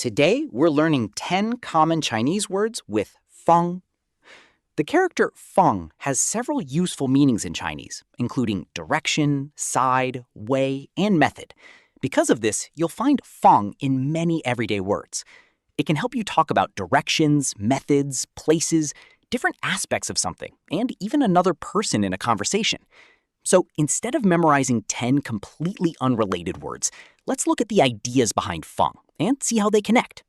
Today, we're learning 10 common Chinese words with fāng. The character fāng has several useful meanings in Chinese, including direction, side, way, and method. Because of this, you'll find fāng in many everyday words. It can help you talk about directions, methods, places, different aspects of something, and even another person in a conversation. So instead of memorizing 10 completely unrelated words, let's look at the ideas behind fāng and see how they connect.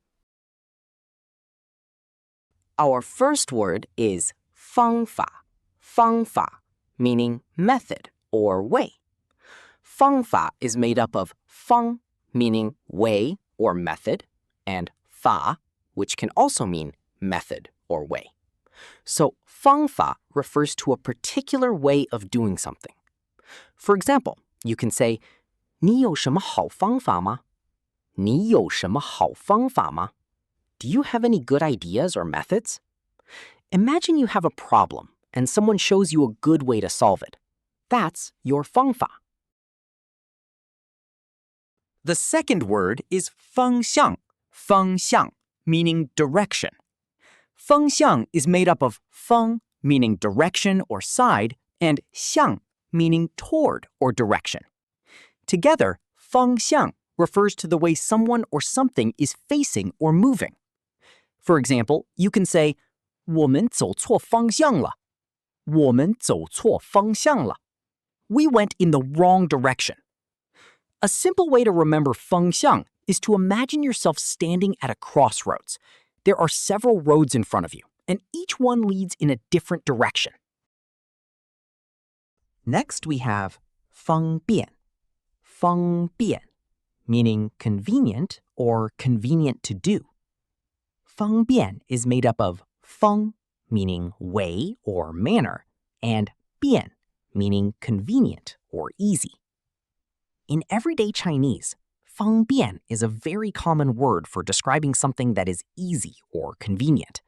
Our first word is fāngfǎ, fāngfǎ, meaning method or way. Fāngfǎ is made up of fāng, meaning way or method, and fā, which can also mean method or way. So fāngfǎ refers to a particular way of doing something. For example, you can say, 你有什么好方法吗? 你有什么好方法吗? Do you have any good ideas or methods? Imagine you have a problem and someone shows you a good way to solve it. That's your fāngfǎ. The second word is fāngxiàng, fāngxiàng, meaning direction. Fāngxiàng is made up of fāng, meaning direction or side, and xiàng, meaning toward or direction. Together, fāngxiàng refers to the way someone or something is facing or moving. For example, you can say, 我们走错方向了. 我们走错方向了. We went in the wrong direction. A simple way to remember fāngxiàng is to imagine yourself standing at a crossroads. There are several roads in front of you, and each one leads in a different direction. Next, we have fāngbiàn, fāngbiàn, meaning convenient or convenient to do. Fāngbiàn is made up of fāng, meaning way or manner, and biàn, meaning convenient or easy. In everyday Chinese, fāngbiàn is a very common word for describing something that is easy or convenient.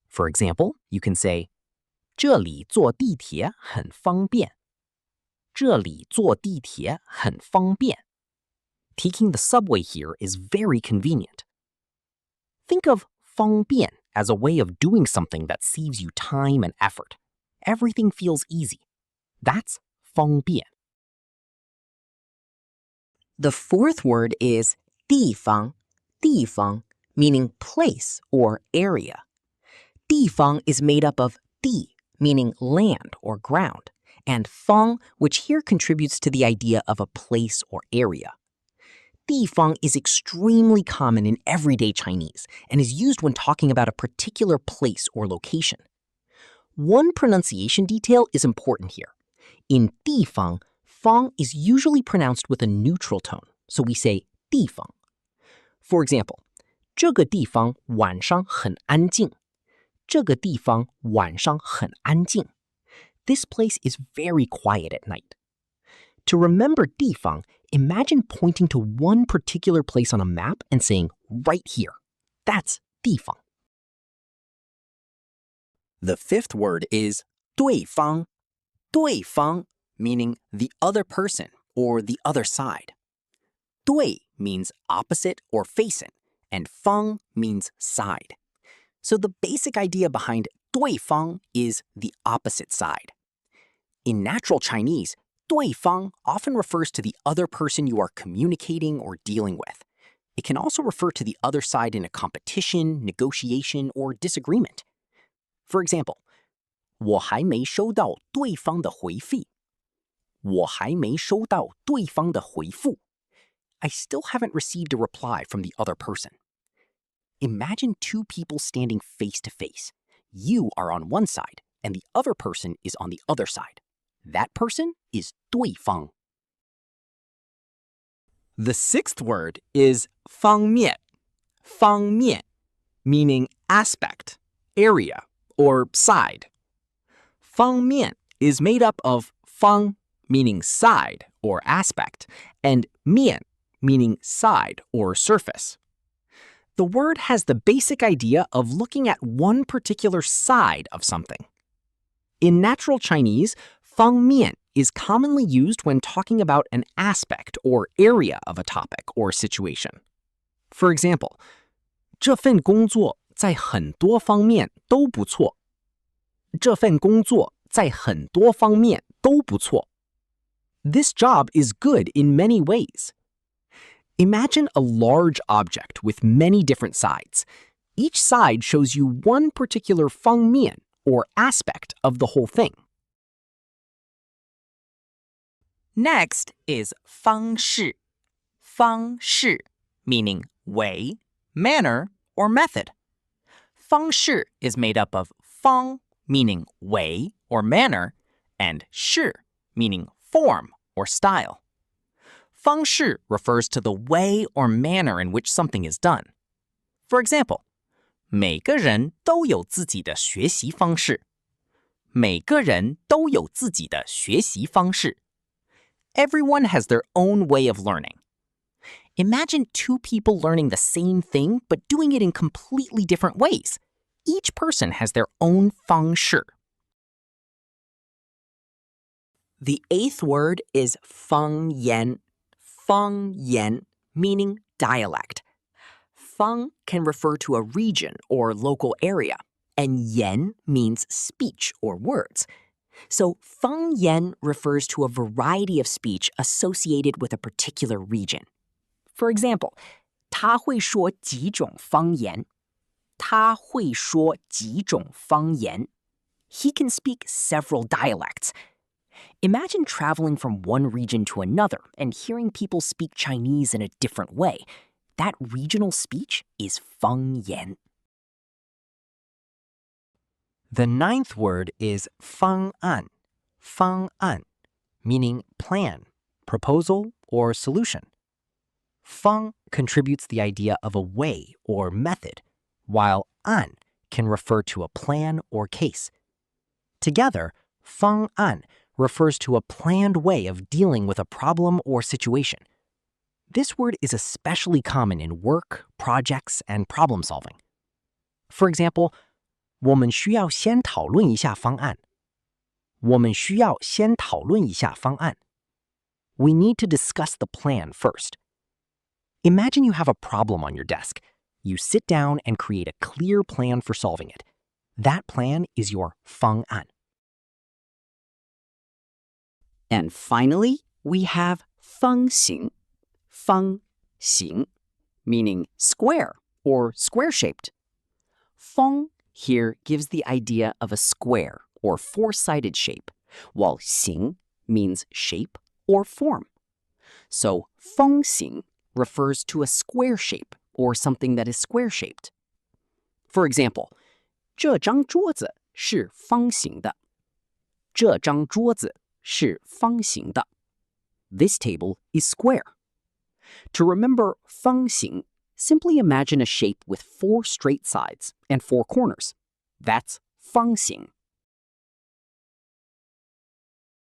For example, you can say, 这里坐地铁很方便. 这里坐地铁很方便. Taking the subway here is very convenient. Think of fāngbiàn as a way of doing something that saves you time and effort. Everything feels easy. That's fāngbiàn. The fourth word is dìfang, dìfang, meaning place or area. Dìfang is made up of dì, meaning land or ground, and fāng, which here contributes to the idea of a place or area. Dìfang is extremely common in everyday Chinese and is used when talking about a particular place or location. One pronunciation detail is important here. In dìfang, fāng is usually pronounced with a neutral tone, so we say dìfang. For example, 这个地方晚上很安静. 这个地方晚上很安静. This place is very quiet at night. To remember dìfang, imagine pointing to one particular place on a map and saying, right here. That's dìfang. The fifth word is 对方, 对方, meaning the other person or the other side. 对 means opposite or facing, and fāng means side. So the basic idea behind 对方 is the opposite side. In natural Chinese, 对方 often refers to the other person you are communicating or dealing with. It can also refer to the other side in a competition, negotiation, or disagreement. For example, 我还没收到对方的回复. 我还没收到对方的回复. I still haven't received a reply from the other person. Imagine two people standing face to face. You are on one side, and the other person is on the other side. That person is 对方. The sixth word is fāngmiàn, fāngmiàn, meaning aspect, area, or side. Fāngmiàn is made up of fāng, meaning side or aspect, and miàn, meaning side or surface. The word has the basic idea of looking at one particular side of something. In natural Chinese, fāngmiàn is commonly used when talking about an aspect or area of a topic or situation. For example, 这份工作在很多方面都不错。这份工作在很多方面都不错。This job is good in many ways. Imagine a large object with many different sides. Each side shows you one particular fāngbiàn, or aspect of the whole thing. Next is 方式. 方式 meaning way, manner, or method. 方式 is made up of 方 meaning way or manner, and 式 meaning form or style. 方式 refers to the way or manner in which something is done. For example, 每个人都有自己的学习方式。每个人都有自己的学习方式。Everyone has their own way of learning. Imagine two people learning the same thing but doing it in completely different ways. Each person has their own 方式. The eighth word is 方言. 方言 meaning dialect. 方 can refer to a region or local area, and 言 means speech or words. So 方言 refers to a variety of speech associated with a particular region. For example, 他会说几种方言。他会说几种方言。He can speak several dialects. Imagine traveling from one region to another and hearing people speak Chinese in a different way. That regional speech is 方言. The ninth word is 方案. 方案 meaning plan, proposal, or solution. 方 contributes the idea of a way or method, while 案 can refer to a plan or case. Together, 方案 refers to a planned way of dealing with a problem or situation. This word is especially common in work, projects, and problem solving. For example, 我们需要先讨论一下方案。我们需要先讨论一下方案。We need to discuss the plan first. Imagine you have a problem on your desk. You sit down and create a clear plan for solving it. That plan is your 方案. And finally, we have fāngxiàng. fāngxiàng, meaning square or square-shaped. Fāng here gives the idea of a square or four-sided shape, while xiàng means shape or form. So 方形 refers to a square shape or something that is square-shaped. For example, 这张桌子是方形的。这张桌子是方形的。This table is square. To remember 方形, simply imagine a shape with four straight sides and four corners. That's 方形.